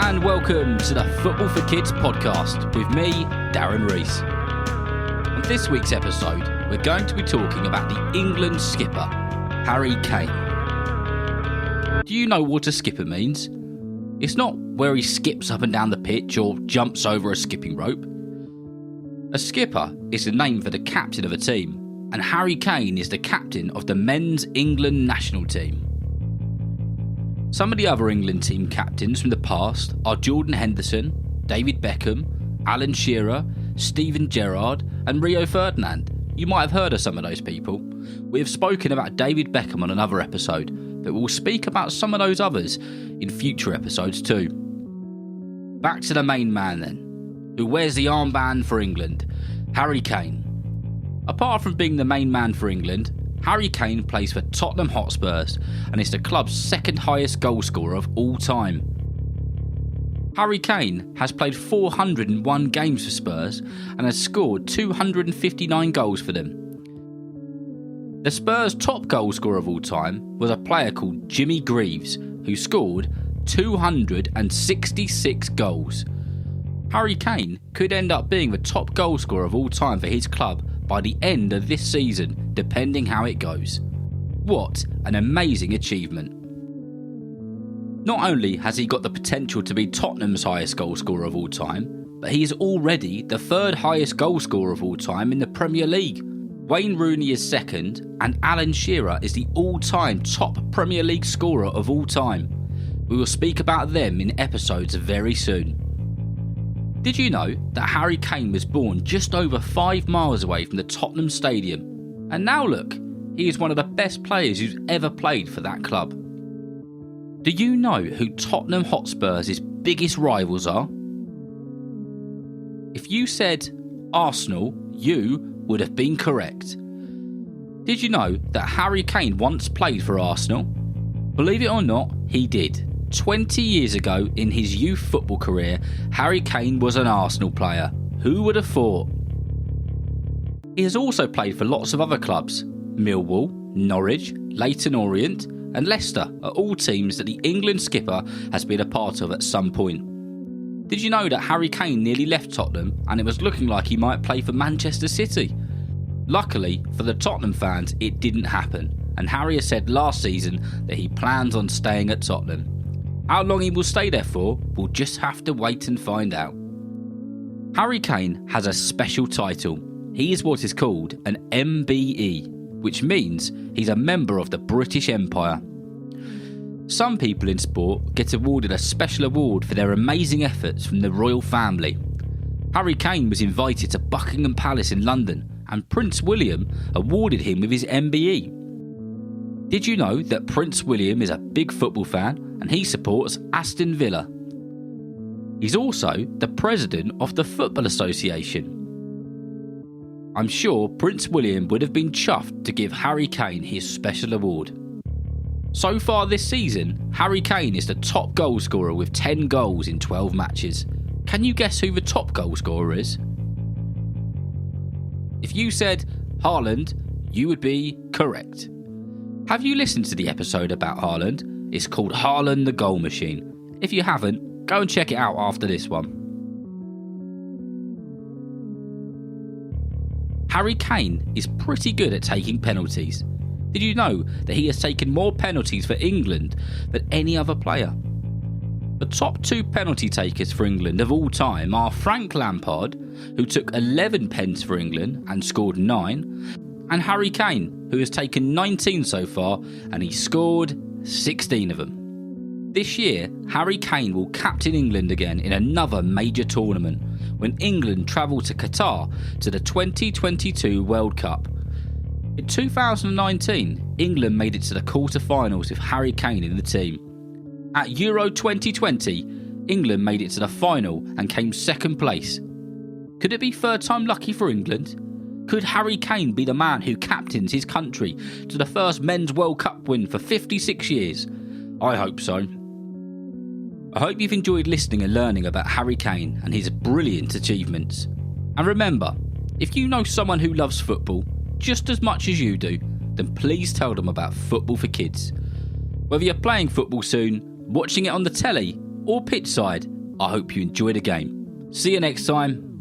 and welcome to the Football for Kids podcast with me, Darren Rees. On this week's episode, we're going to be talking about the England skipper, Harry Kane. Do you know what a skipper means? It's not where he skips up and down the pitch or jumps over a skipping rope. A skipper is the name for the captain of a team, and Harry Kane is the captain of the men's England national team. Some of the other England team captains from the past are Jordan Henderson, David Beckham, Alan Shearer, Steven Gerrard and Rio Ferdinand. You might have heard of some of those people. We have spoken about David Beckham on another episode, but we'll speak about some of those others in future episodes too. Back to the main man then, who wears the armband for England, Harry Kane. Apart from being the main man for England, Harry Kane plays for Tottenham Hotspurs and is the club's second highest goalscorer of all time. Harry Kane has played 401 games for Spurs and has scored 259 goals for them. The Spurs' top goalscorer of all time was a player called Jimmy Greaves, who scored 266 goals. Harry Kane could end up being the top goalscorer of all time for his club by the end of this season, depending how it goes. What an amazing achievement. Not only has he got the potential to be Tottenham's highest goalscorer of all time, but he is already the third highest goalscorer of all time in the Premier League. Wayne Rooney is second, and Alan Shearer is the all-time top Premier League scorer of all time. We will speak about them in episodes very soon. Did you know that Harry Kane was born just over 5 miles away from the Tottenham Stadium? And now look, he is one of the best players who's ever played for that club. Do you know who Tottenham Hotspurs' biggest rivals are? If you said Arsenal, you would have been correct. Did you know that Harry Kane once played for Arsenal? Believe it or not, he did. 20 years ago in his youth football career, Harry Kane was an Arsenal player. Who would have thought? He has also played for lots of other clubs. Millwall, Norwich, Leyton Orient and Leicester are all teams that the England skipper has been a part of at some point. Did you know that Harry Kane nearly left Tottenham and it was looking like he might play for Manchester City? Luckily for the Tottenham fans, it didn't happen, and Harry has said last season that he plans on staying at Tottenham. How long he will stay there for, we'll just have to wait and find out. Harry Kane has a special title. He is what is called an MBE, which means he's a member of the British Empire. Some people in sport get awarded a special award for their amazing efforts from the royal family. Harry Kane was invited to Buckingham Palace in London, and Prince William awarded him with his MBE. Did you know that Prince William is a big football fan and he supports Aston Villa? He's also the president of the Football Association. I'm sure Prince William would have been chuffed to give Harry Kane his special award. So far this season, Harry Kane is the top goal scorer with 10 goals in 12 matches. Can you guess who the top goal scorer is? If you said Haaland, you would be correct. Have you listened to the episode about Haaland? It's called Haaland the Goal Machine. If you haven't, go and check it out after this one. Harry Kane is pretty good at taking penalties. Did you know that he has taken more penalties for England than any other player? The top 2 penalty takers for England of all time are Frank Lampard, who took 11 pens for England and scored 9, and Harry Kane, who has taken 19 so far and he scored 16 of them. This year, Harry Kane will captain England again in another major tournament when England travel to Qatar to the 2022 World Cup. In 2019, England made it to the quarter-finals with Harry Kane in the team. At Euro 2020, England made it to the final and came second place. Could it be third time lucky for England? Could Harry Kane be the man who captains his country to the first Men's World Cup win for 56 years? I hope so. I hope you've enjoyed listening and learning about Harry Kane and his brilliant achievements. And remember, if you know someone who loves football just as much as you do, then please tell them about Football for Kids. Whether you're playing football soon, watching it on the telly, or pitchside, I hope you enjoy the game. See you next time.